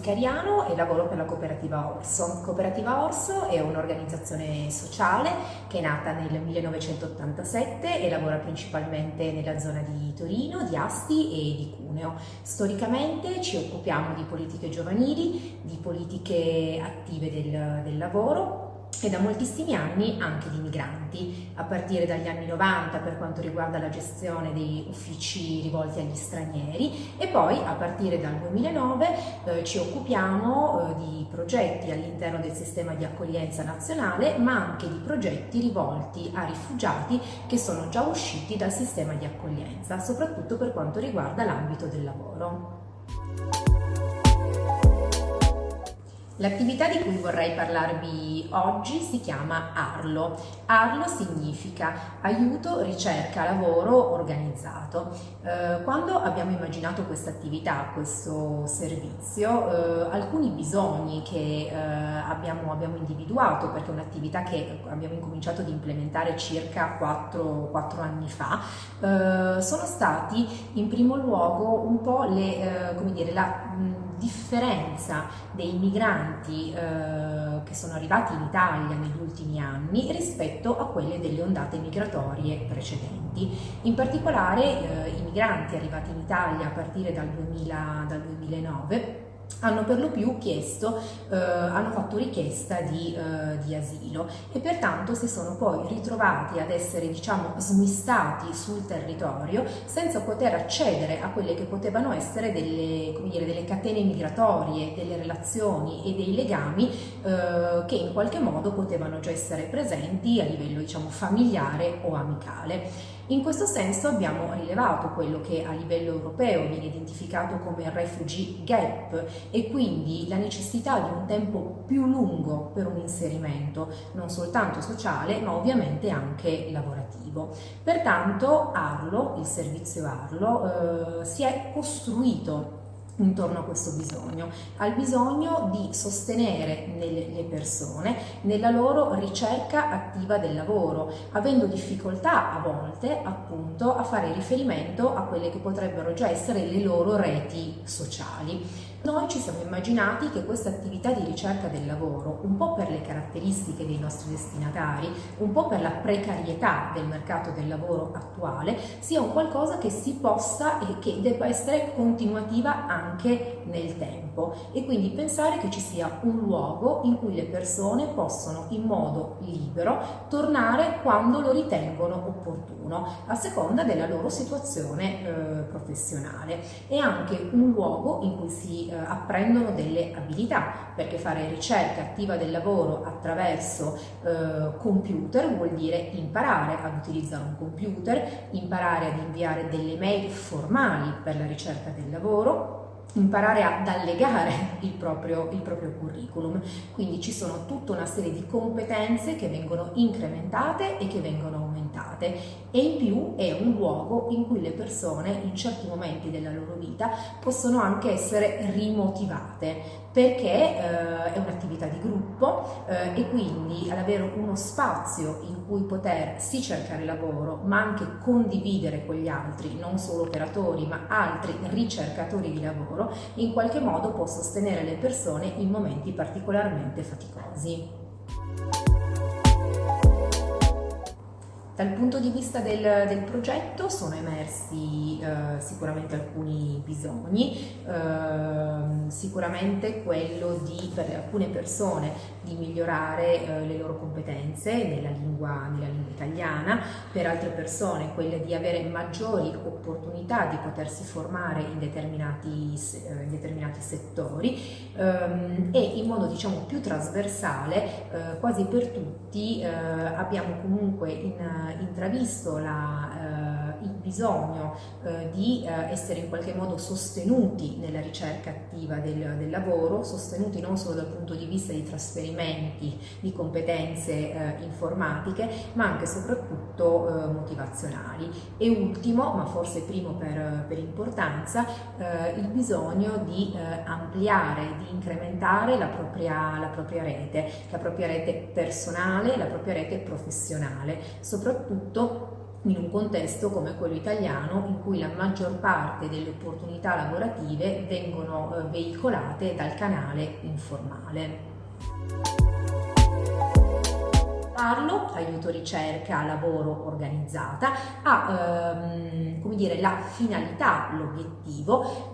Sicariano e lavoro per la Cooperativa Orso. Cooperativa Orso è un'organizzazione sociale che è nata nel 1987 e lavora principalmente nella zona di Torino, di Asti e di Cuneo. Storicamente ci occupiamo di politiche giovanili, di politiche attive del lavoro e da moltissimi anni anche di migranti, a partire dagli anni 90 per quanto riguarda la gestione dei uffici rivolti agli stranieri e poi a partire dal 2009 ci occupiamo di progetti all'interno del sistema di accoglienza nazionale, ma anche di progetti rivolti a rifugiati che sono già usciti dal sistema di accoglienza, soprattutto per quanto riguarda l'ambito del lavoro. L'attività di cui vorrei parlarvi oggi si chiama ARLO. ARLO significa Aiuto, Ricerca, Lavoro Organizzato. Quando abbiamo immaginato questa attività, questo servizio, alcuni bisogni che abbiamo individuato, perché è un'attività che abbiamo incominciato ad implementare circa 4 anni fa, sono stati in primo luogo un po' la differenza dei migranti che sono arrivati in Italia negli ultimi anni rispetto a quelle delle ondate migratorie precedenti. In particolare i migranti arrivati in Italia a partire dal 2009 hanno per lo più hanno fatto richiesta di asilo e pertanto si sono poi ritrovati ad essere, smistati sul territorio senza poter accedere a quelle che potevano essere delle catene migratorie, delle relazioni e dei legami che in qualche modo potevano già essere presenti a livello, familiare o amicale. In questo senso abbiamo rilevato quello che a livello europeo viene identificato come refugee gap e quindi la necessità di un tempo più lungo per un inserimento, non soltanto sociale ma ovviamente anche lavorativo. Pertanto ARLO, il servizio ARLO, si è costruito intorno a questo bisogno, al bisogno di sostenere le persone nella loro ricerca attiva del lavoro, avendo difficoltà a volte appunto a fare riferimento a quelle che potrebbero già essere le loro reti sociali. Noi ci siamo immaginati che questa attività di ricerca del lavoro, un po' per le caratteristiche dei nostri destinatari, un po' per la precarietà del mercato del lavoro attuale, sia un qualcosa che si possa e che debba essere continuativa anche nel tempo e quindi pensare che ci sia un luogo in cui le persone possono in modo libero tornare quando lo ritengono opportuno, a seconda della loro situazione professionale, e anche un luogo in cui si apprendono delle abilità, perché fare ricerca attiva del lavoro attraverso computer vuol dire imparare ad utilizzare un computer, imparare ad inviare delle mail formali per la ricerca del lavoro, imparare ad allegare il proprio curriculum. Quindi ci sono tutta una serie di competenze che vengono incrementate e che vengono aumentate, e in più è un luogo in cui le persone in certi momenti della loro vita possono anche essere rimotivate, perché è un'attività di gruppo e quindi ad avere uno spazio in cui poter sì cercare lavoro ma anche condividere con gli altri, non solo operatori ma altri ricercatori di lavoro, in qualche modo può sostenere le persone in momenti particolarmente faticosi. Dal punto di vista del progetto sono emersi sicuramente alcuni bisogni, sicuramente quello per alcune persone di migliorare le loro competenze nella lingua italiana, per altre persone quelle di avere maggiori opportunità di potersi formare in determinati settori e in modo più trasversale quasi per tutti abbiamo comunque intravisto il bisogno di essere in qualche modo sostenuti nella ricerca attiva del lavoro, sostenuti non solo dal punto di vista di trasferimenti di competenze informatiche, ma anche e soprattutto motivazionali. E ultimo, ma forse primo per importanza, il bisogno di ampliare, di incrementare la propria rete personale, la propria rete professionale, soprattutto in un contesto come quello italiano, in cui la maggior parte delle opportunità lavorative vengono veicolate dal canale informale. Arlo, aiuto ricerca lavoro organizzata, ha come dire, la finalità, l'obiettivo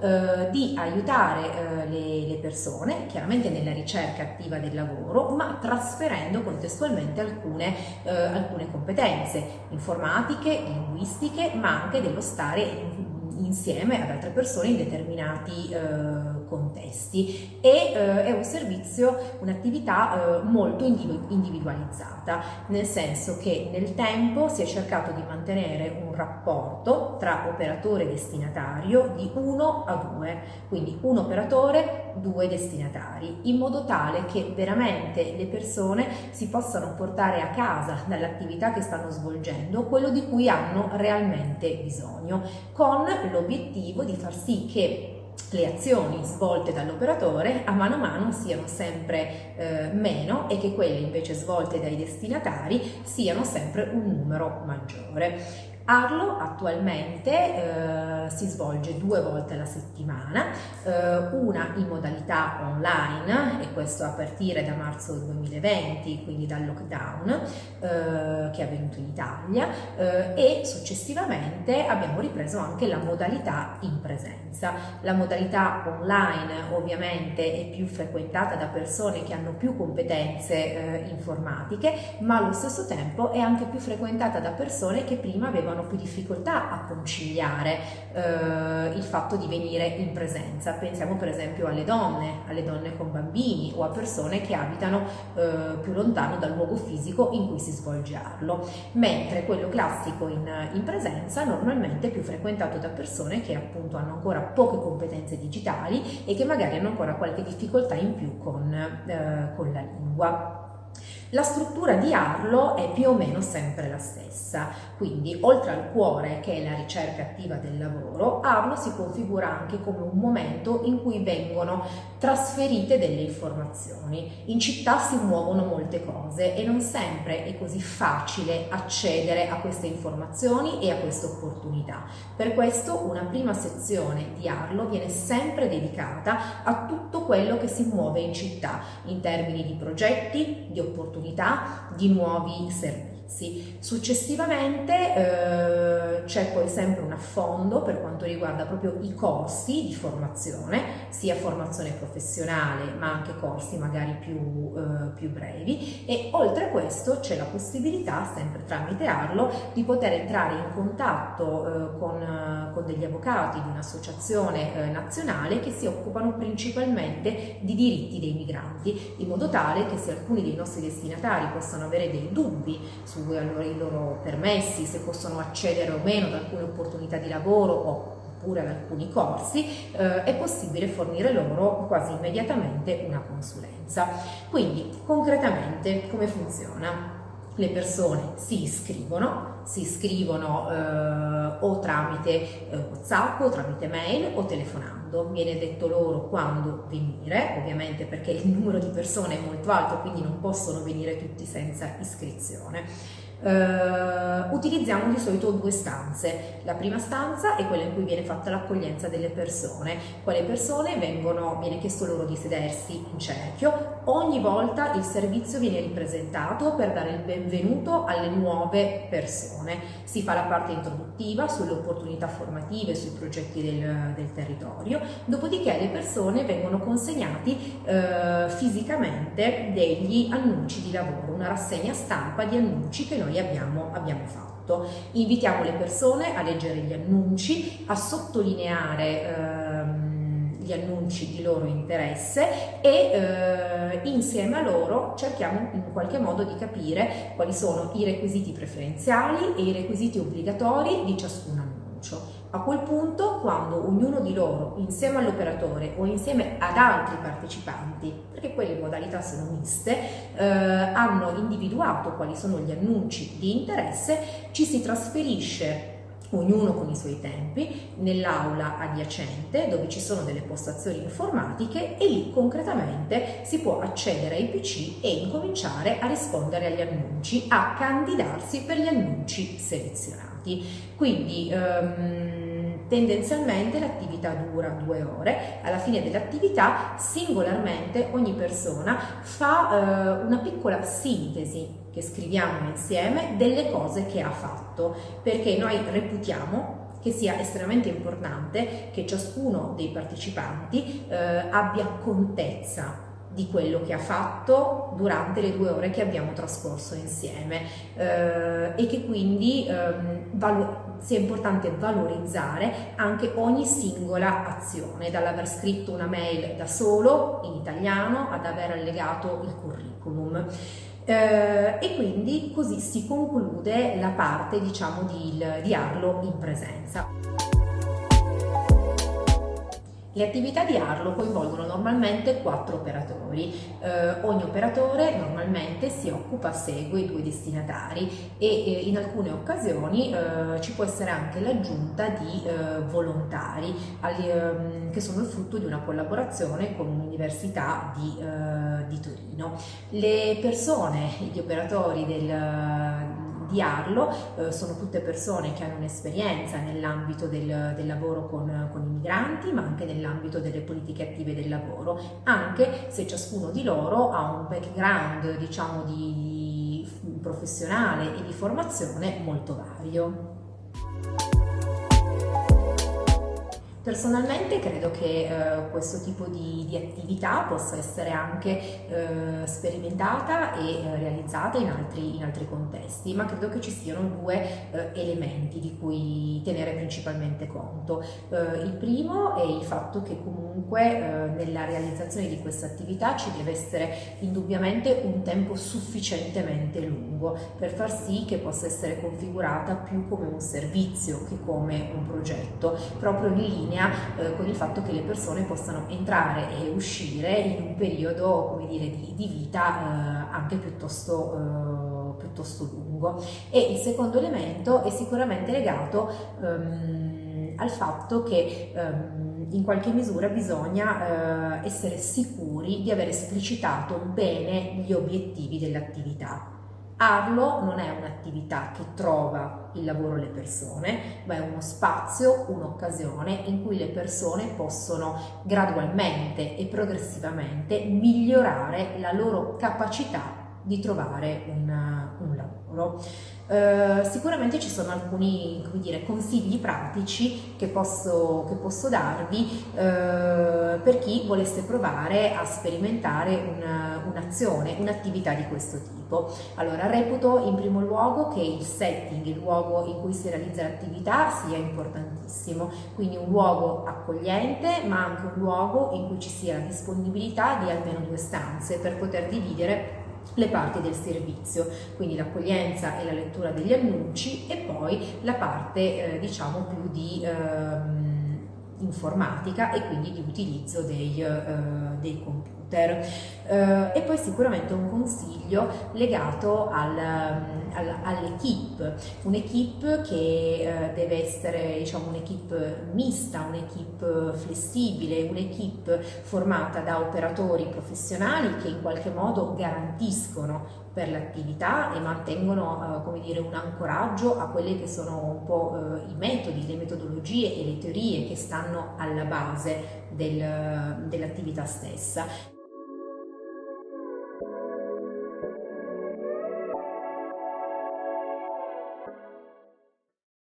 di aiutare le persone, chiaramente nella ricerca attiva del lavoro, ma trasferendo contestualmente alcune competenze informatiche, linguistiche, ma anche dello stare insieme ad altre persone in determinati contesti, e è un servizio, un'attività molto individualizzata, nel senso che nel tempo si è cercato di mantenere un rapporto tra operatore e destinatario di 1 a 2, quindi un operatore, 2 destinatari, in modo tale che veramente le persone si possano portare a casa dall'attività che stanno svolgendo quello di cui hanno realmente bisogno, con l'obiettivo di far sì che le azioni svolte dall'operatore a mano siano sempre meno e che quelle invece svolte dai destinatari siano sempre un numero maggiore. Arlo attualmente si svolge 2 volte alla settimana, una in modalità online, e questo a partire da marzo 2020, quindi dal lockdown che è avvenuto in Italia, e successivamente abbiamo ripreso anche la modalità in presenza. La modalità online ovviamente è più frequentata da persone che hanno più competenze informatiche, ma allo stesso tempo è anche più frequentata da persone che prima avevano più difficoltà a conciliare il fatto di venire in presenza. Pensiamo per esempio alle donne con bambini, o a persone che abitano più lontano dal luogo fisico in cui si svolge Arlo, mentre quello classico in presenza normalmente è più frequentato da persone che appunto hanno ancora poche competenze digitali e che magari hanno ancora qualche difficoltà in più con la lingua. La struttura di Arlo è più o meno sempre la stessa, quindi oltre al cuore, che è la ricerca attiva del lavoro, Arlo si configura anche come un momento in cui vengono trasferite delle informazioni. In città si muovono molte cose e non sempre è così facile accedere a queste informazioni e a queste opportunità. Per questo una prima sezione di Arlo viene sempre dedicata a tutto quello che si muove in città, in termini di progetti, di opportunità, di nuovi servizi. Successivamente c'è poi sempre un affondo per quanto riguarda proprio i corsi di formazione, sia formazione professionale ma anche corsi magari più brevi, e oltre a questo c'è la possibilità, sempre tramite Arlo, di poter entrare in contatto con degli avvocati di un'associazione nazionale che si occupano principalmente di diritti dei migranti, in modo tale che se alcuni dei nostri destinatari possono avere dei dubbi su i loro permessi, se possono accedere o meno ad alcune opportunità di lavoro oppure ad alcuni corsi, è possibile fornire loro quasi immediatamente una consulenza. Quindi concretamente come funziona? Le persone si iscrivono o tramite WhatsApp, o tramite mail, o telefonando. Viene detto loro quando venire, ovviamente perché il numero di persone è molto alto, quindi non possono venire tutti senza iscrizione. Utilizziamo di solito 2 stanze. La prima stanza è quella in cui viene fatta l'accoglienza delle persone. Quelle persone viene chiesto loro di sedersi in cerchio. Ogni volta il servizio viene ripresentato per dare il benvenuto alle nuove persone. Si fa la parte introduttiva sulle opportunità formative, sui progetti del territorio, dopodiché alle persone vengono consegnati fisicamente degli annunci di lavoro, una rassegna stampa di annunci che noi abbiamo fatto. Invitiamo le persone a leggere gli annunci, a sottolineare gli annunci di loro interesse e insieme a loro cerchiamo in qualche modo di capire quali sono i requisiti preferenziali e i requisiti obbligatori di ciascun annuncio. A quel punto, quando ognuno di loro, insieme all'operatore o insieme ad altri partecipanti, perché quelle modalità sono miste, hanno individuato quali sono gli annunci di interesse, ci si trasferisce ognuno con i suoi tempi nell'aula adiacente dove ci sono delle postazioni informatiche, e lì concretamente si può accedere ai PC e incominciare a rispondere agli annunci, a candidarsi per gli annunci selezionati. partecipanti. Quindi tendenzialmente l'attività dura 2 ore, alla fine dell'attività singolarmente ogni persona fa una piccola sintesi che scriviamo insieme delle cose che ha fatto, perché noi reputiamo che sia estremamente importante che ciascuno dei partecipanti abbia contezza di quello che ha fatto durante le 2 ore che abbiamo trascorso insieme e che quindi sia importante valorizzare anche ogni singola azione, dall'aver scritto una mail da solo in italiano ad aver allegato il curriculum. E quindi così si conclude la parte, diciamo, di Arlo in presenza. Le attività di Arlo coinvolgono normalmente 4 operatori. Ogni operatore normalmente si occupa, segue i 2 destinatari e in alcune occasioni ci può essere anche l'aggiunta di volontari che sono il frutto di una collaborazione con l'Università di Torino. Le persone, gli operatori di Arlo sono tutte persone che hanno un'esperienza nell'ambito del lavoro con i migranti, ma anche nell'ambito delle politiche attive del lavoro, anche se ciascuno di loro ha un background, diciamo, di professionale e di formazione molto vario. Personalmente credo che questo tipo di attività possa essere anche sperimentata e realizzata in altri contesti, ma credo che ci siano 2 elementi di cui tenere principalmente conto. Il primo è il fatto che comunque nella realizzazione di questa attività ci deve essere indubbiamente un tempo sufficientemente lungo per far sì che possa essere configurata più come un servizio che come un progetto, proprio in linea con il fatto che le persone possano entrare e uscire in un periodo, come dire, di vita anche piuttosto lungo. E il secondo elemento è sicuramente legato al fatto che in qualche misura bisogna essere sicuri di aver esplicitato bene gli obiettivi dell'attività. Arlo non è un'attività che trova il lavoro alle persone, ma è uno spazio, un'occasione in cui le persone possono gradualmente e progressivamente migliorare la loro capacità di trovare un lavoro. Sicuramente ci sono alcuni, come dire, consigli pratici che posso darvi per chi volesse provare a sperimentare un'azione, un'attività di questo tipo. Allora, reputo in primo luogo che il setting, il luogo in cui si realizza l'attività sia importantissimo, quindi un luogo accogliente, ma anche un luogo in cui ci sia la disponibilità di almeno 2 stanze per poter dividere le parti del servizio, quindi l'accoglienza e la lettura degli annunci e poi la parte diciamo più di informatica e quindi di utilizzo dei computer. E poi sicuramente un consiglio legato all'equipe, un'equipe che deve essere, diciamo, un'equipe mista, un'equipe flessibile, un'equipe formata da operatori professionali che in qualche modo garantiscono per l'attività e mantengono come dire, un ancoraggio a quelli che sono un po' i metodi, le metodologie e le teorie che stanno alla base dell'attività stessa.